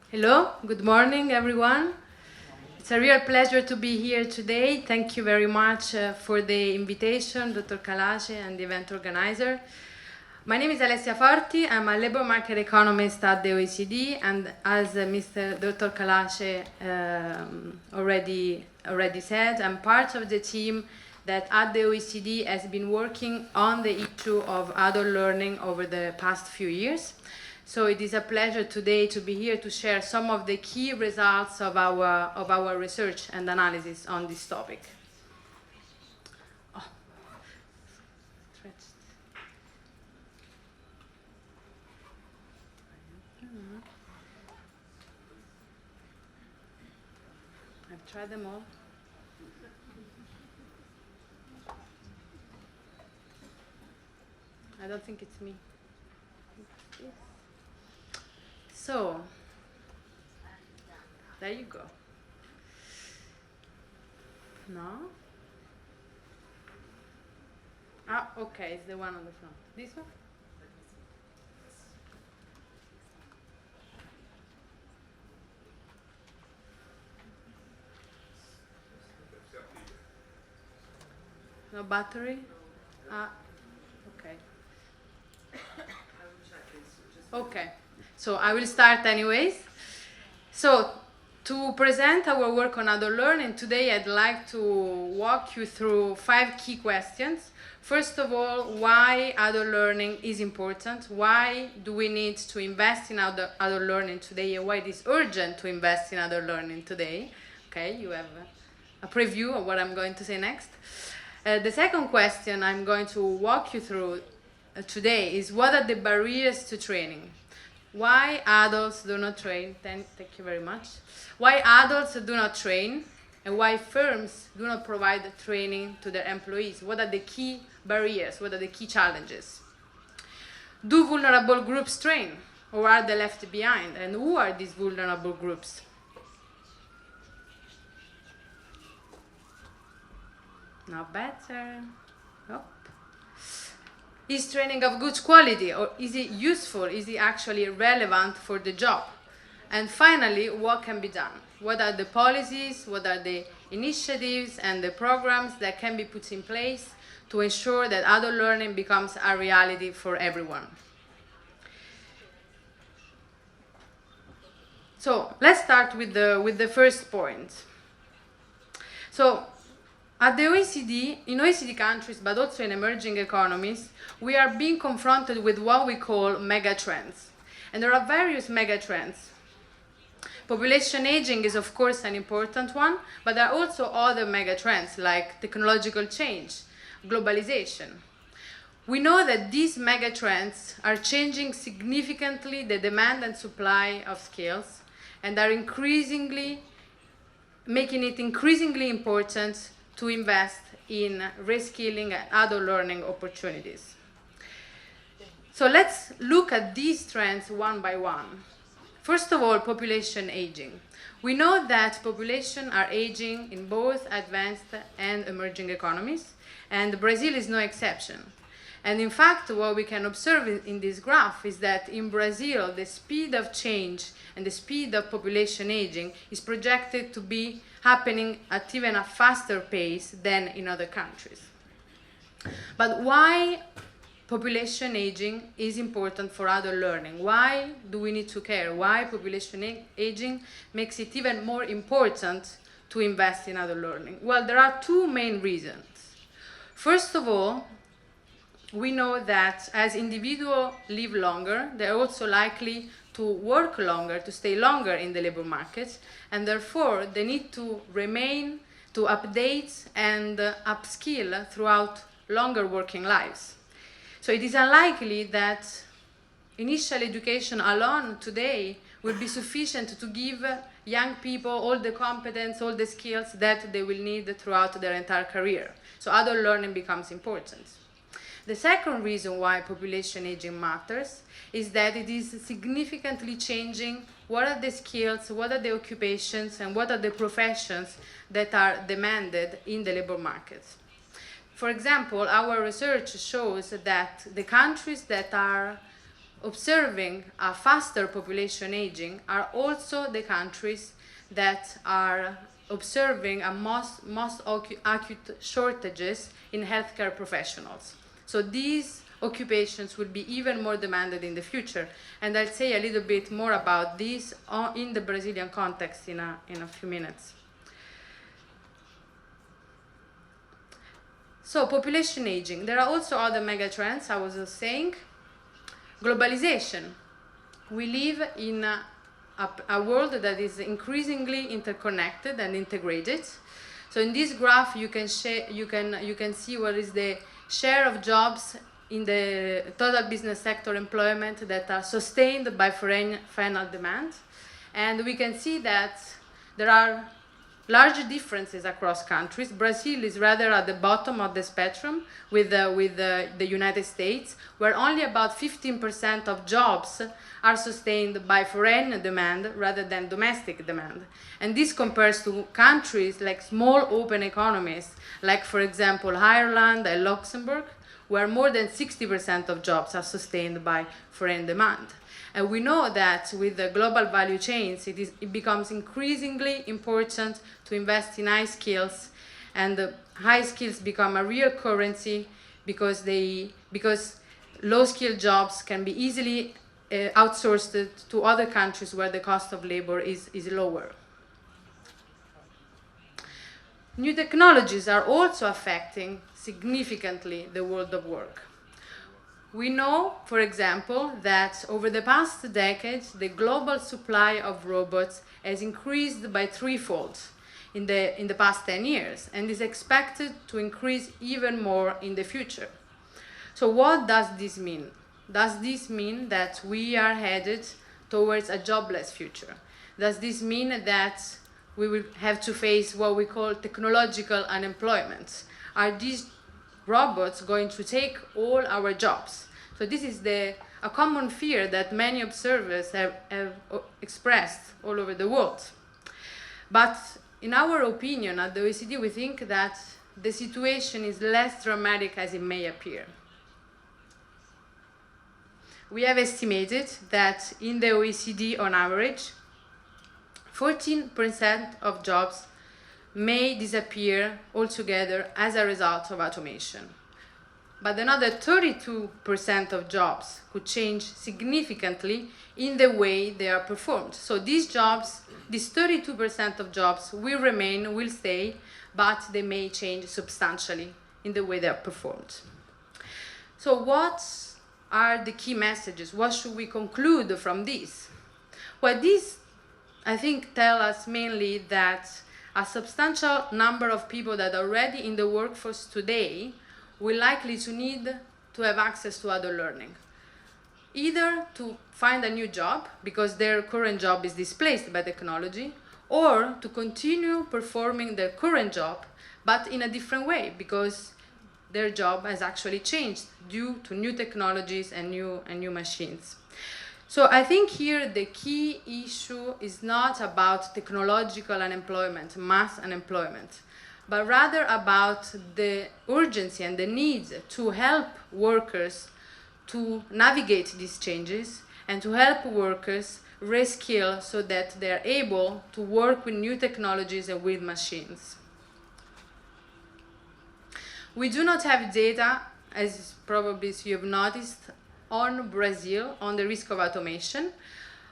Hello, good morning everyone. It's a real pleasure to be here today. Thank you very much for the invitation, Dr. Kalash and the event organizer. My name is Alessia Forti. I'm a labor market economist at the OECD, and as Mr. Dr. Kalash already said, I'm part of the team that at the OECD has been working on the issue of adult learning over the past few years. So it is a pleasure today to be here to share some of the key results of our research and analysis on this topic. Oh. I've tried them all. I don't think it's me. So, there you go. No? Ah, okay, it's the one on the front. This one? No battery? Ah, okay. Okay. So I will start anyways. So to present our work on adult learning today, I'd like to walk you through 5 key questions. First of all, why adult learning is important? Why do we need to invest in adult learning today, and why it is urgent to invest in adult learning today? Okay, you have a preview of what I'm going to say next. The second question I'm going to walk you through today is what are the barriers to training? Why adults do not train? Thank you very much. Why adults do not train, and why firms do not provide training to their employees? What are the key barriers? What are the key challenges? Do vulnerable groups train, or are they left behind? And who are these vulnerable groups? Not better. Oh. Is training of good quality, or is it useful? Is it actually relevant for the job? And finally, what can be done? What are the policies, what are the initiatives and the programs that can be put in place to ensure that adult learning becomes a reality for everyone? So let's start with the first point. So at the OECD, in OECD countries, but also in emerging economies, we are being confronted with what we call megatrends. And there are various megatrends. Population aging is, of course, an important one, but there are also other megatrends like technological change, globalization. We know that these megatrends are changing significantly the demand and supply of skills and are making it increasingly important to invest in reskilling and adult learning opportunities. So let's look at these trends one by one. First of all, population aging. We know that population are aging in both advanced and emerging economies, and Brazil is no exception. And in fact, what we can observe in this graph is that in Brazil, the speed of change and the speed of population aging is projected to be happening at even a faster pace than in other countries. But why population aging is important for adult learning? Why do we need to care? Why population aging makes it even more important to invest in adult learning? Well, there are 2 main reasons. First of all, we know that as individuals live longer, they're also likely to work longer, to stay longer in the labor market, and therefore they need to remain, to update and upskill throughout longer working lives. So it is unlikely that initial education alone today will be sufficient to give young people all the competence, all the skills that they will need throughout their entire career. So adult learning becomes important. The second reason why population aging matters is that it is significantly changing what are the skills, what are the occupations, and what are the professions that are demanded in the labor market. For example, our research shows that the countries that are observing a faster population aging are also the countries that are observing a most acute shortages in healthcare professionals. So these occupations will be even more demanded in the future. And I'll say a little bit more about this in the Brazilian context in a few minutes. So population aging. There are also other megatrends, I was saying. Globalization. We live in a world that is increasingly interconnected and integrated. So in this graph, you can see what is the share of jobs in the total business sector employment that are sustained by final demand. And we can see that there are large differences across countries. Brazil is rather at the bottom of the spectrum with the United States, where only about 15% of jobs are sustained by foreign demand rather than domestic demand. And this compares to countries like small open economies, like for example Ireland and Luxembourg, where more than 60% of jobs are sustained by foreign demand. And we know that with the global value chains, it becomes increasingly important to invest in high skills, and high skills become a real currency because low-skilled jobs can be easily outsourced to other countries where the cost of labor is lower. New technologies are also affecting significantly the world of work. We know, for example, that over the past decades, the global supply of robots has increased by threefold in the past 10 years, and is expected to increase even more in the future. So what does this mean? Does this mean that we are headed towards a jobless future? Does this mean that we will have to face what we call technological unemployment? Are these robots going to take all our jobs? So this is a common fear that many observers have expressed all over the world. But in our opinion, at the OECD, we think that the situation is less dramatic as it may appear. We have estimated that in the OECD, on average, 14% of jobs may disappear altogether as a result of automation. But another 32% of jobs could change significantly in the way they are performed. So these jobs, these 32% of jobs will remain, will stay, but they may change substantially in the way they are performed. So what are the key messages? What should we conclude from this? Well, these, I think, tell us mainly that a substantial number of people that are already in the workforce today will likely to need to have access to other learning, either to find a new job because their current job is displaced by technology, or to continue performing their current job but in a different way because their job has actually changed due to new technologies and new machines. So I think here the key issue is not about technological unemployment, mass unemployment, but rather about the urgency and the need to help workers to navigate these changes and to help workers reskill so that they are able to work with new technologies and with machines. We do not have data, as probably you have noticed, on Brazil, on the risk of automation.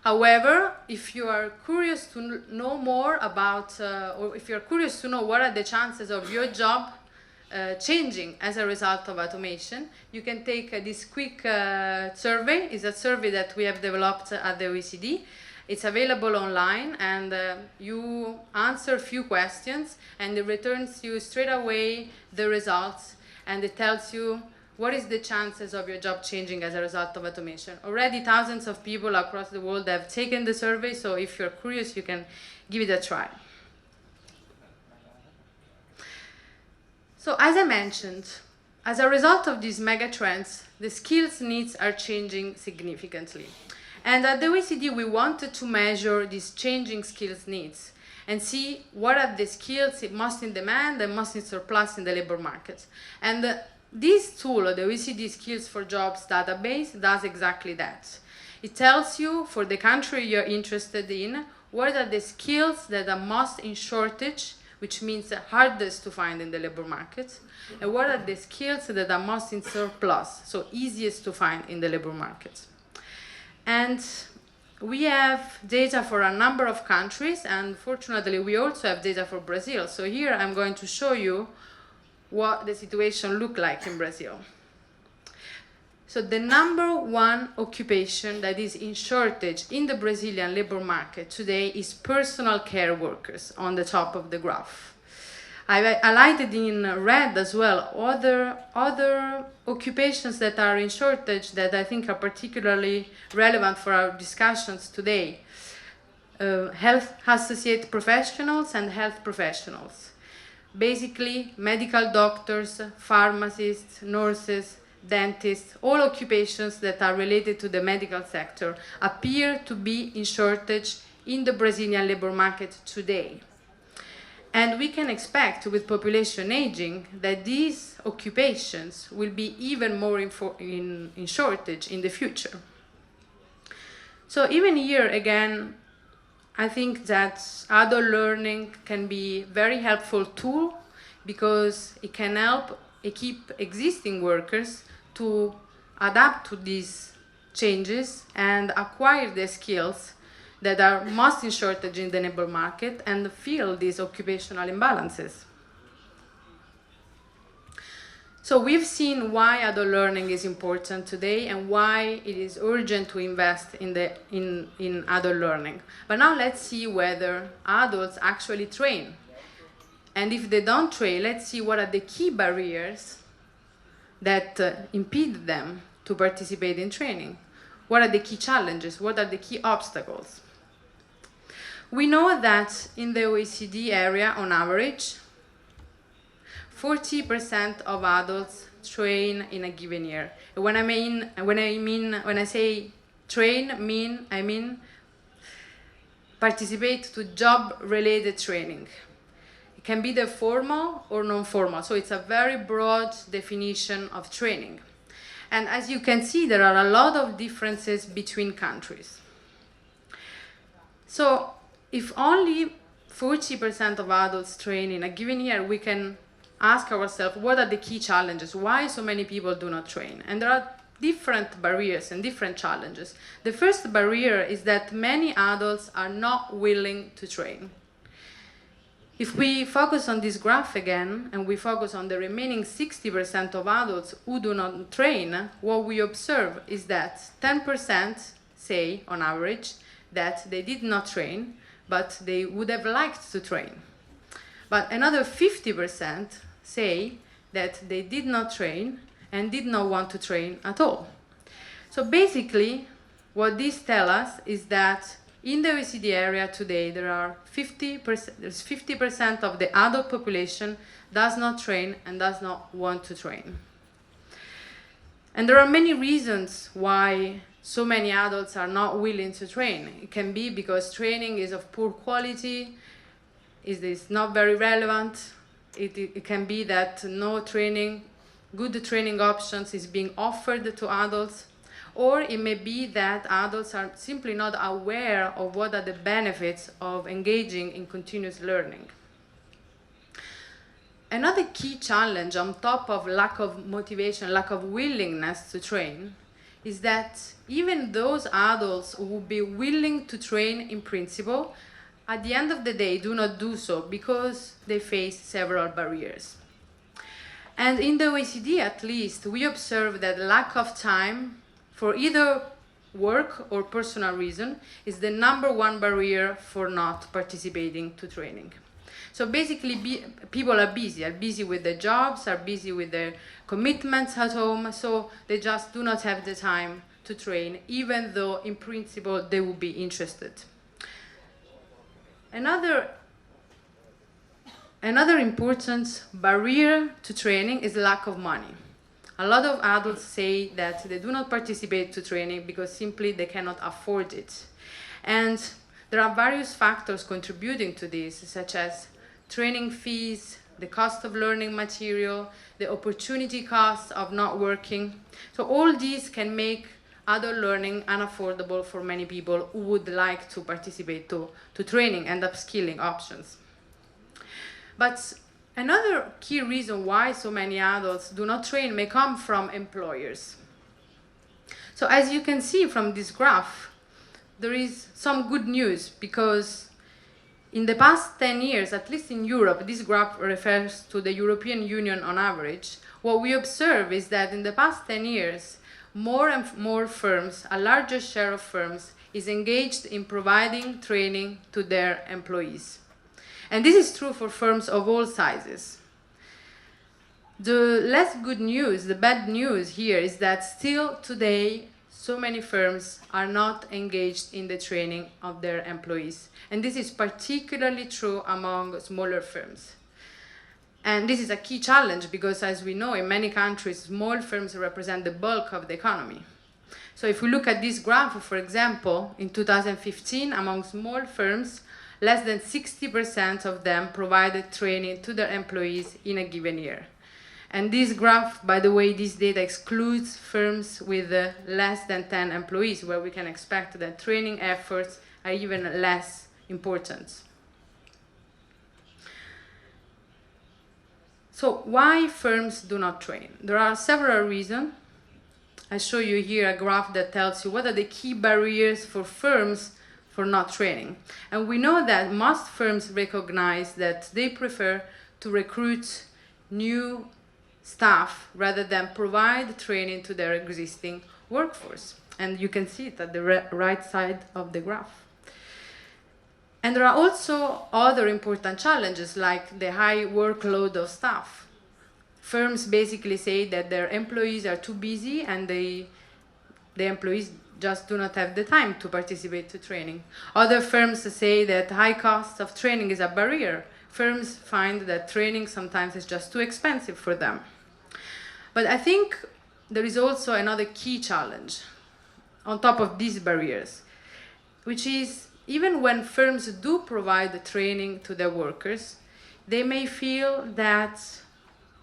However, if you are curious to know more about, or if you're curious to know what are the chances of your job changing as a result of automation, you can take this quick survey. It's a survey that we have developed at the OECD. It's available online, and you answer a few questions, and it returns you straight away the results, and it tells you what is the chances of your job changing as a result of automation. Already thousands of people across the world have taken the survey, so if you're curious, you can give it a try. So as I mentioned, as a result of these mega trends, the skills needs are changing significantly. And at the OECD, we wanted to measure these changing skills needs and see what are the skills most in demand and most in surplus in the labor market. And this tool, the OECD Skills for Jobs database, does exactly that. It tells you, for the country you're interested in, what are the skills that are most in shortage, which means hardest to find in the labor market, and what are the skills that are most in surplus, so easiest to find in the labor market. And we have data for a number of countries, and fortunately we also have data for Brazil. So here I'm going to show you what the situation looked like in Brazil. So the number one occupation that is in shortage in the Brazilian labor market today is personal care workers on the top of the graph. I highlighted in red as well other occupations that are in shortage that I think are particularly relevant for our discussions today. Health associate professionals and health professionals. Basically, medical doctors, pharmacists, nurses, dentists, all occupations that are related to the medical sector appear to be in shortage in the Brazilian labor market today. And we can expect, with population aging, that these occupations will be even more in shortage in the future. So even here, again, I think that adult learning can be a very helpful tool because it can help equip existing workers to adapt to these changes and acquire the skills that are most in shortage in the labor market and fill these occupational imbalances. So we've seen why adult learning is important today and why it is urgent to invest in adult learning. But now let's see whether adults actually train. And if they don't train, let's see what are the key barriers that impede them to participate in training. What are the key challenges? What are the key obstacles? We know that in the OECD area, on average, 40% of adults train in a given year. When I say train, I mean participate to job-related training. It can be the formal or non-formal, so it's a very broad definition of training. And as you can see, there are a lot of differences between countries. So if only 40% of adults train in a given year, we can ask ourselves, what are the key challenges? Why so many people do not train? And there are different barriers and different challenges. The first barrier is that many adults are not willing to train. If we focus on this graph again, and we focus on the remaining 60% of adults who do not train, what we observe is that 10% say, on average, that they did not train, but they would have liked to train. But another 50% say that they did not train and did not want to train at all. So basically, what this tells us is that in the OECD area today, there are 50% of the adult population does not train and does not want to train. And there are many reasons why so many adults are not willing to train. It can be because training is of poor quality, it is not very relevant. It can be that no training, good training options is being offered to adults. Or it may be that adults are simply not aware of what are the benefits of engaging in continuous learning. Another key challenge on top of lack of motivation, lack of willingness to train, is that even those adults who would be willing to train in principle, at the end of the day do not do so because they face several barriers. And in the OECD at least, we observe that lack of time for either work or personal reason is the number one barrier for not participating to training. So basically people are busy with their jobs, are busy with their commitments at home, so they just do not have the time to train, even though in principle they would be interested. Another important barrier to training is lack of money. A lot of adults say that they do not participate to training because simply they cannot afford it. And there are various factors contributing to this, such as training fees, the cost of learning material, the opportunity cost of not working. So all these can make adult learning unaffordable for many people who would like to participate to training and upskilling options. But another key reason why so many adults do not train may come from employers. So as you can see from this graph, there is some good news, because in the past 10 years, at least in Europe, this graph refers to the European Union on average, what we observe is that in the past 10 years, more and more firms, a larger share of firms, is engaged in providing training to their employees. And this is true for firms of all sizes. The less good news, the bad news here, is that still today, so many firms are not engaged in the training of their employees. And this is particularly true among smaller firms. And this is a key challenge because, as we know, in many countries, small firms represent the bulk of the economy. So if we look at this graph, for example, in 2015, among small firms, less than 60% of them provided training to their employees in a given year. And this graph, by the way, this data excludes firms with less than 10 employees, where we can expect that training efforts are even less important. So why firms do not train? There are several reasons. I show you here a graph that tells you what are the key barriers for firms for not training. And we know that most firms recognize that they prefer to recruit new staff rather than provide training to their existing workforce. And you can see it at the right side of the graph. And there are also other important challenges, like the high workload of staff. Firms basically say that their employees are too busy and the employees just do not have the time to participate to training. Other firms say that high cost of training is a barrier. Firms find that training sometimes is just too expensive for them. But I think there is also another key challenge on top of these barriers, which is even when firms do provide training to their workers, they may feel that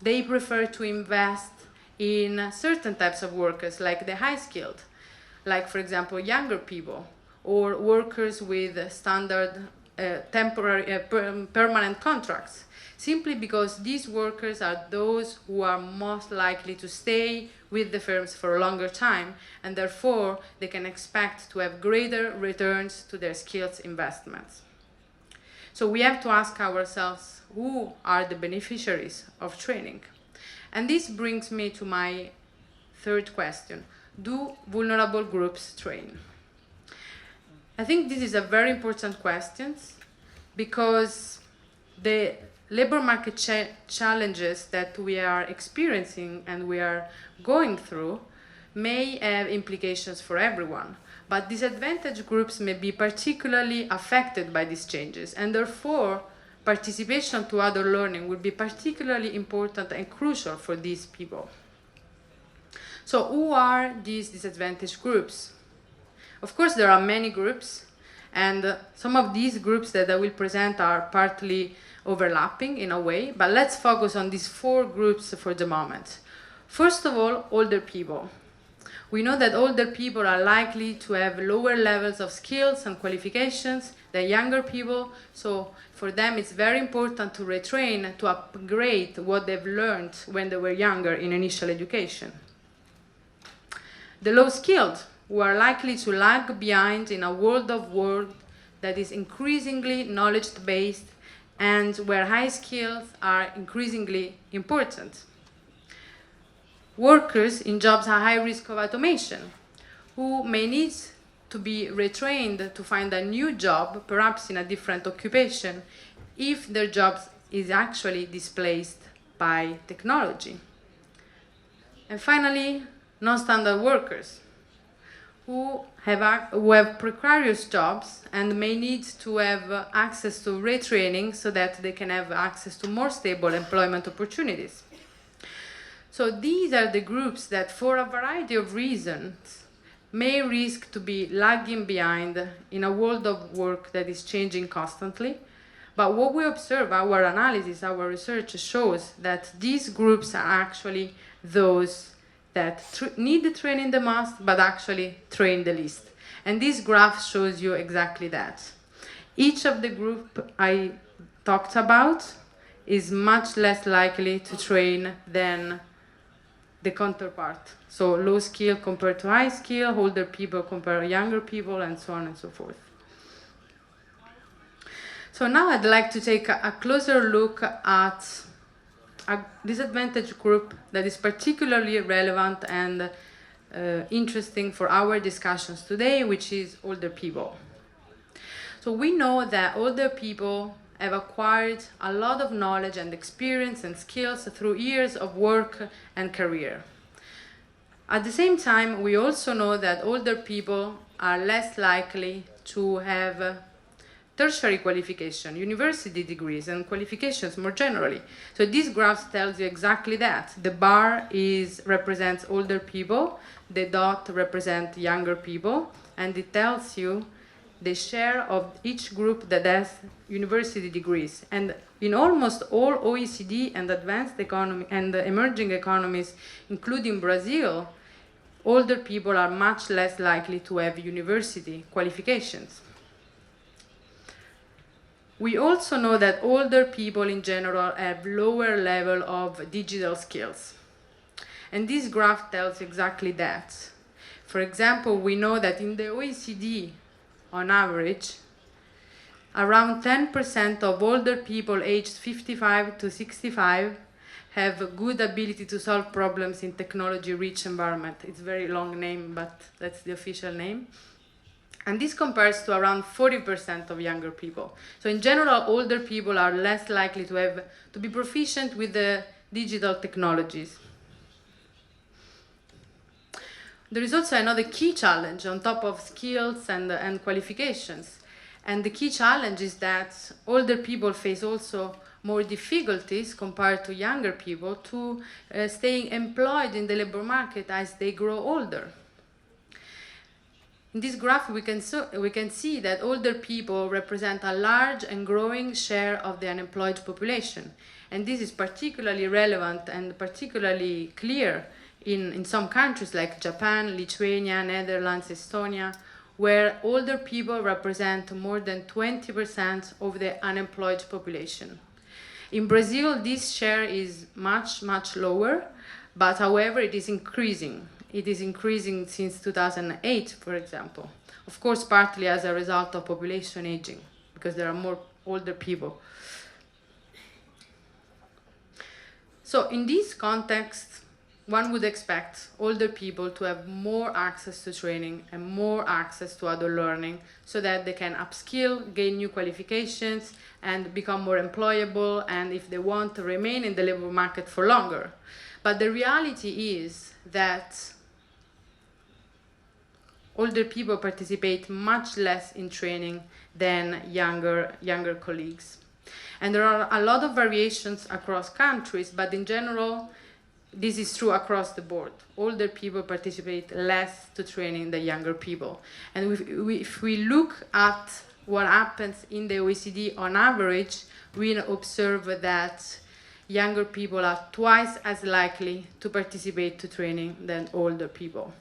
they prefer to invest in certain types of workers, like the high-skilled, like, for example, younger people, or workers with standard permanent contracts, simply because these workers are those who are most likely to stay with the firms for a longer time, and therefore they can expect to have greater returns to their skills investments. So we have to ask ourselves, who are the beneficiaries of training? And this brings me to my third question. Do vulnerable groups train? I think this is a very important question, because the labor market challenges that we are experiencing and we are going through may have implications for everyone, but disadvantaged groups may be particularly affected by these changes, and therefore participation to adult learning will be particularly important and crucial for these people. So who are these disadvantaged groups? Of course, there are many groups, and some of these groups that I will present are partly overlapping in a way, but let's focus on these four groups for the moment. First of all, older people. We know that older people are likely to have lower levels of skills and qualifications than younger people, so for them it's very important to retrain, to upgrade what they've learned when they were younger in initial education. The low-skilled, who are likely to lag behind in a world of work that is increasingly knowledge-based and where high skills are increasingly important. Workers in jobs at high risk of automation, who may need to be retrained to find a new job, perhaps in a different occupation, if their job is actually displaced by technology. And finally, non-standard workers, who have precarious jobs and may need to have access to retraining so that they can have access to more stable employment opportunities. So these are the groups that, for a variety of reasons, may risk to be lagging behind in a world of work that is changing constantly, But what we observe, our analysis, our research shows that these groups are actually those that need the training the most, but actually train the least. And this graph shows you exactly that. Each of the group I talked about is much less likely to train than the counterpart. So low skill compared to high skill, older people compared to younger people, and so on and so forth. So now I'd like to take a closer look at a disadvantaged group that is particularly relevant and interesting for our discussions today, which is older people. So we know that older people have acquired a lot of knowledge and experience and skills through years of work and career. At the same time, we also know that older people are less likely to have tertiary qualification, university degrees, and qualifications more generally. So this graph tells you exactly that. The bar represents older people, the dot represents younger people, and it tells you the share of each group that has university degrees. And in almost all OECD and advanced economy and emerging economies, including Brazil, older people are much less likely to have university qualifications. We also know that older people in general have lower level of digital skills. And this graph tells exactly that. For example, we know that in the OECD, on average, around 10% of older people aged 55 to 65 have a good ability to solve problems in technology-rich environment. It's a very long name, but that's the official name. And this compares to around 40% of younger people. So in general, older people are less likely to be proficient with the digital technologies. There is also another key challenge on top of skills and qualifications. And the key challenge is that older people face also more difficulties compared to younger people to staying employed in the labor market as they grow older. In this graph, we can see that older people represent a large and growing share of the unemployed population. And this is particularly relevant and particularly clear in some countries like Japan, Lithuania, Netherlands, Estonia, where older people represent more than 20% of the unemployed population. In Brazil, this share is much, much lower, but however, it is increasing. It is increasing since 2008, for example. Of course, partly as a result of population aging, because there are more older people. So in this context, one would expect older people to have more access to training and more access to other learning so that they can upskill, gain new qualifications, and become more employable, and if they want to remain in the labor market for longer. But the reality is that older people participate much less in training than younger colleagues. And there are a lot of variations across countries, but in general, this is true across the board. Older people participate less to training than younger people. And if we look at what happens in the OECD on average, we observe that younger people are twice as likely to participate to training than older people.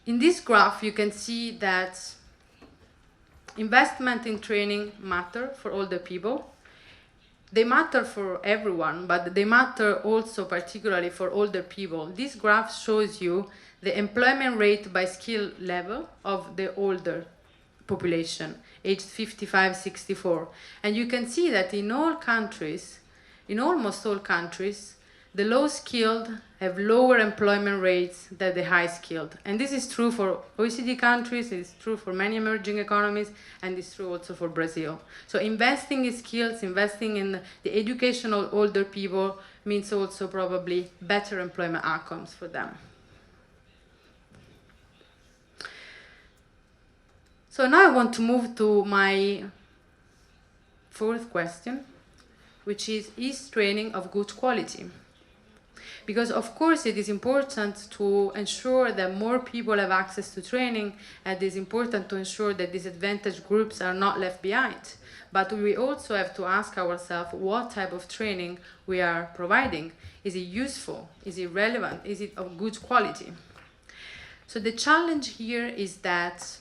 In this graph, you can see that investment in training matter for older people. They matter for everyone, but they matter also particularly for older people. This graph shows you the employment rate by skill level of the older population, aged 55, 64. And you can see that in all countries, in almost all countries, the low-skilled have lower employment rates than the high-skilled. And this is true for OECD countries, it's true for many emerging economies, and it's true also for Brazil. So investing in skills, investing in the education of older people means also probably better employment outcomes for them. So now I want to move to my fourth question, which is training of good quality? Because of course it is important to ensure that more people have access to training, and it is important to ensure that disadvantaged groups are not left behind. But we also have to ask ourselves what type of training we are providing. Is it useful? Is it relevant? Is it of good quality? So the challenge here is that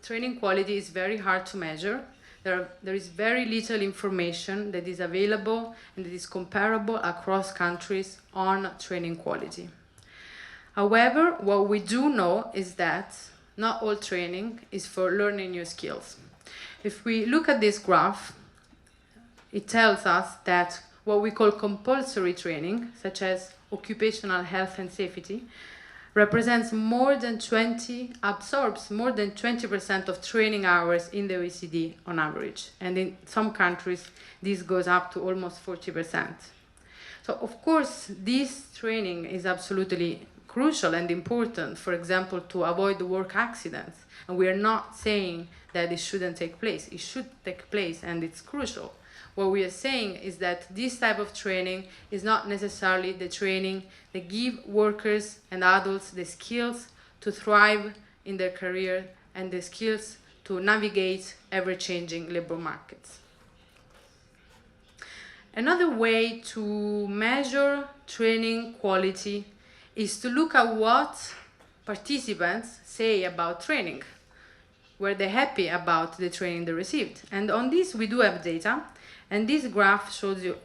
training quality is very hard to measure. There is very little information that is available and that is comparable across countries on training quality. However, what we do know is that not all training is for learning new skills. If we look at this graph, it tells us that what we call compulsory training, such as occupational health and safety, absorbs more than 20% of training hours in the OECD on average. And in some countries, this goes up to almost 40%. So of course, this training is absolutely crucial and important, for example, to avoid work accidents. And we are not saying that it shouldn't take place. It should take place, and it's crucial. What we are saying is that this type of training is not necessarily the training that give workers and adults the skills to thrive in their career and the skills to navigate ever-changing labor markets. Another way to measure training quality is to look at what participants say about training. Were they happy about the training they received? And on this we do have data. And this graph shows you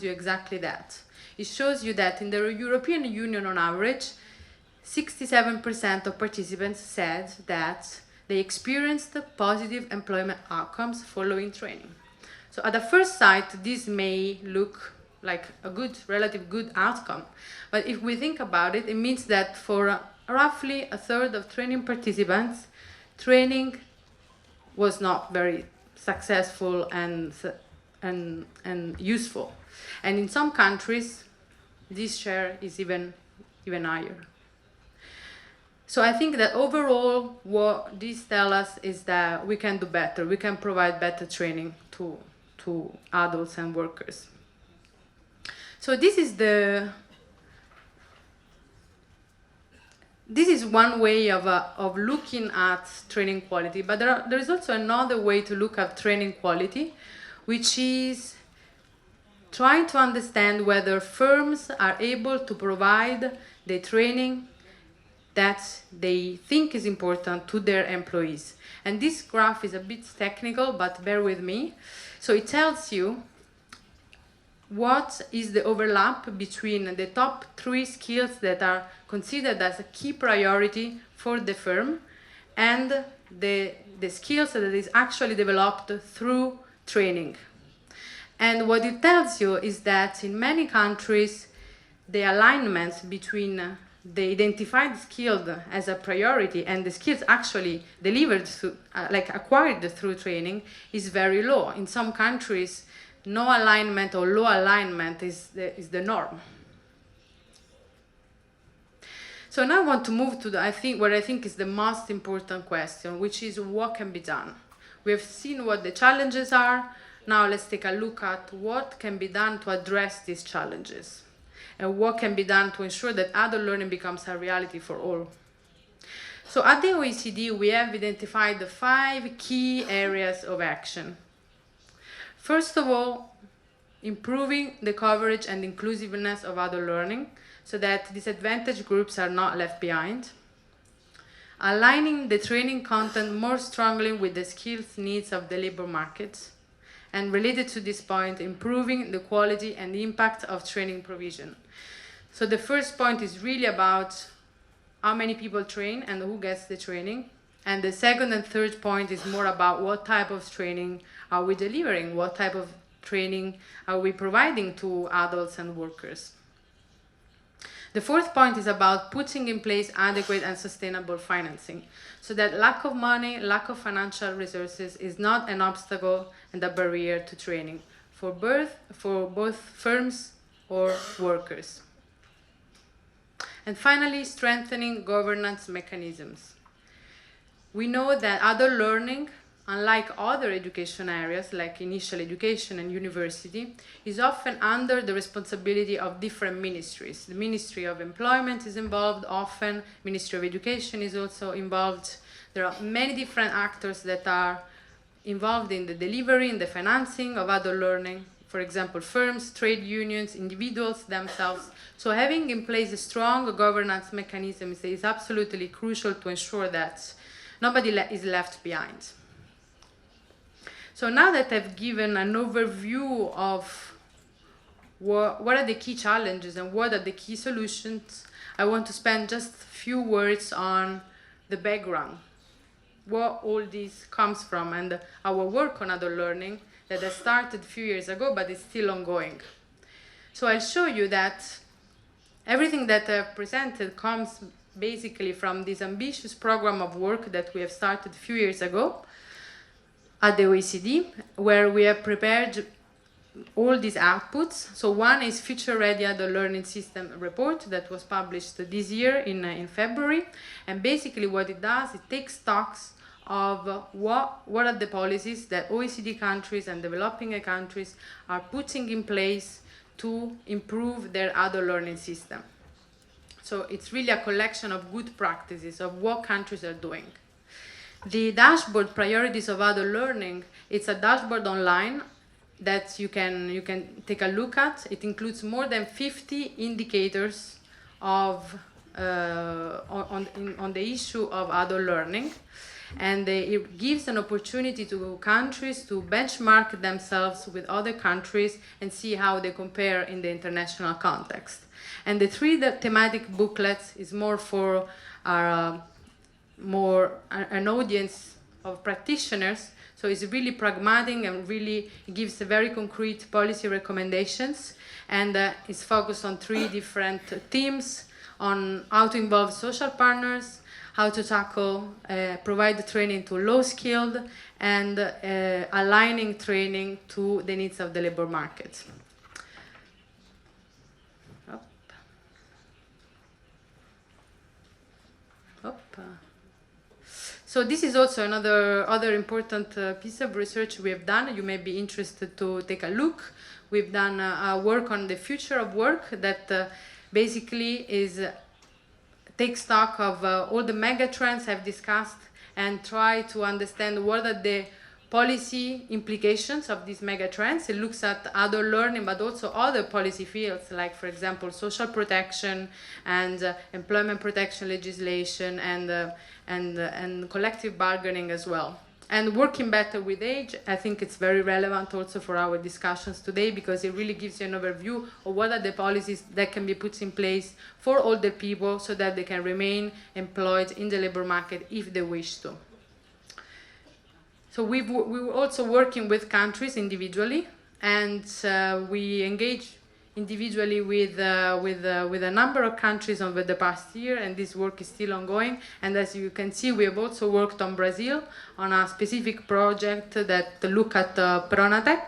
exactly that. It shows you that in the European Union on average, 67% of participants said that they experienced positive employment outcomes following training. So at the first sight, this may look like a relative good outcome. But if we think about it, it means that for roughly a third of training participants, training was not very successful and useful. And in some countries, this share is even higher. So I think that overall, what this tells us is that we can do better. We can provide better training to adults and workers. So this is one way of looking at training quality, but there is also another way to look at training quality, which is trying to understand whether firms are able to provide the training that they think is important to their employees. And this graph is a bit technical, but bear with me. So it tells you what is the overlap between the top 3 skills that are considered as a key priority for the firm and the skills that is actually developed through training. And what it tells you is that in many countries, the alignment between the identified skills as a priority and the skills actually delivered through, acquired through training is very low. In some countries, no alignment or low alignment is the norm. So now I want to move to what I think is the most important question, which is what can be done. We have seen what the challenges are. Now let's take a look at what can be done to address these challenges and what can be done to ensure that adult learning becomes a reality for all. So at the OECD, we have identified the 5 key areas of action. First of all, improving the coverage and inclusiveness of adult learning so that disadvantaged groups are not left behind. Aligning the training content more strongly with the skills needs of the labor market. And related to this point, improving the quality and the impact of training provision. So the first point is really about how many people train and who gets the training. And the second and third point is more about what type of training are we delivering, what type of training are we providing to adults and workers. The fourth point is about putting in place adequate and sustainable financing so that lack of money, lack of financial resources is not an obstacle and a barrier to training for both firms or workers. And finally, strengthening governance mechanisms. We know that adult learning unlike other education areas like initial education and university, is often under the responsibility of different ministries. The Ministry of Employment is involved often, Ministry of Education is also involved. There are many different actors that are involved in the delivery and the financing of adult learning. For example, firms, trade unions, individuals themselves. So having in place a strong governance mechanism is absolutely crucial to ensure that nobody is left behind. So now that I've given an overview of what are the key challenges and what are the key solutions, I want to spend just a few words on the background, where all this comes from, and our work on adult learning that has started a few years ago but is still ongoing. So I'll show you that everything that I've presented comes basically from this ambitious program of work that we have started a few years ago at the OECD, where we have prepared all these outputs. So one is Future Ready Adult Learning System report that was published this year in February. And basically what it does, it takes stocks of what are the policies that OECD countries and developing countries are putting in place to improve their adult learning system. So it's really a collection of good practices of what countries are doing. The dashboard Priorities of Adult Learning, it's a dashboard online that you can take a look at. It includes more than 50 indicators of on the issue of adult learning, and it gives an opportunity to countries to benchmark themselves with other countries and see how they compare in the international context. And the three thematic booklets is more for our an audience of practitioners. So it's really pragmatic and really gives a very concrete policy recommendations, and it's focused on three different themes: on how to involve social partners, how to tackle, provide training to low-skilled, and aligning training to the needs of the labor market. So this is also other important piece of research we have done. You may be interested to take a look. We've done work on the future of work that basically take stock of all the mega trends I've discussed and try to understand what are the policy implications of these mega trends. It looks at adult learning, but also other policy fields, like, for example, social protection and employment protection legislation and collective bargaining as well. And working better with age, I think it's very relevant also for our discussions today, because it really gives you an overview of what are the policies that can be put in place for older people so that they can remain employed in the labor market if they wish to. So we were also working with countries individually, and we engage individually with a number of countries over the past year, and this work is still ongoing. And as you can see, we have also worked on Brazil on a specific project that look at Pronatec.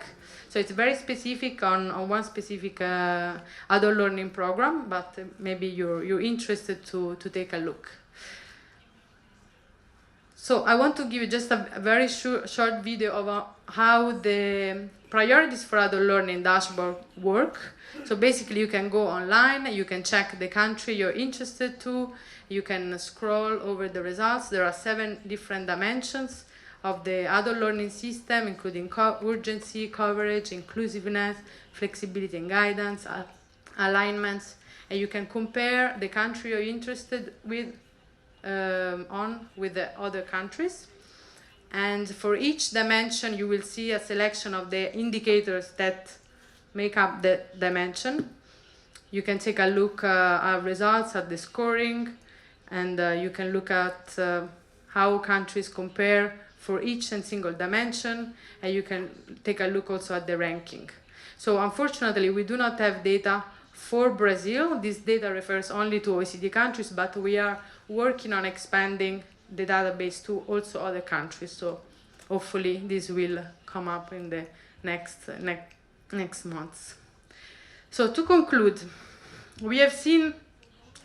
So it's very specific on one specific adult learning program, but maybe you're interested to take a look. So I want to give you just a very short video of how the priorities for adult learning dashboard work. So basically you can go online, you can check the country you're interested to, you can scroll over the results. There are 7 different dimensions of the adult learning system, including urgency, coverage, inclusiveness, flexibility and guidance, alignments, and you can compare the country you're interested with with the other countries. And for each dimension you will see a selection of the indicators that make up the dimension. You can take a look at results, at the scoring, and you can look at how countries compare for each and single dimension, and you can take a look also at the ranking. So unfortunately we do not have data for Brazil. This data refers only to OECD countries, but we are working on expanding the database to also other countries. So hopefully this will come up in the next months. So to conclude, we have seen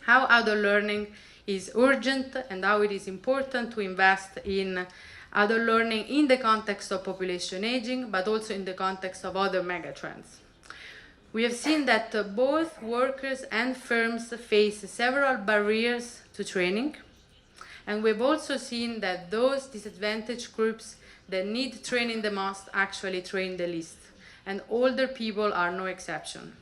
how adult learning is urgent and how it is important to invest in adult learning in the context of population aging, but also in the context of other megatrends. We have seen that both workers and firms face several barriers to training, and we've also seen that those disadvantaged groups that need training the most actually train the least, and older people are no exception.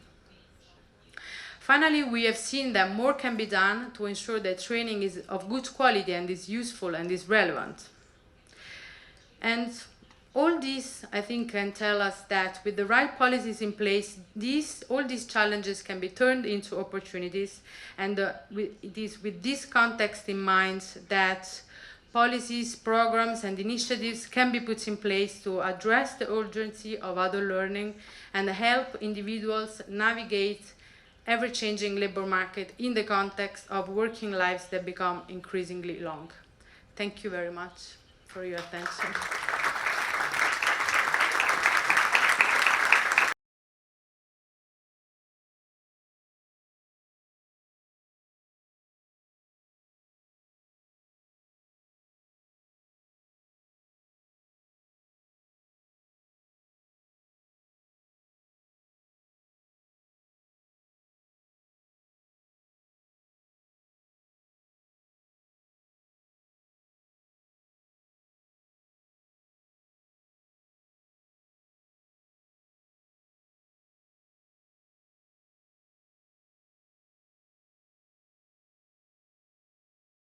Finally, we have seen that more can be done to ensure that training is of good quality and is useful and is relevant. And all this, I think, can tell us that with the right policies in place, all these challenges can be turned into opportunities, and it is with this context in mind that policies, programs, and initiatives can be put in place to address the urgency of adult learning and help individuals navigate ever-changing labor market in the context of working lives that become increasingly long. Thank you very much for your attention.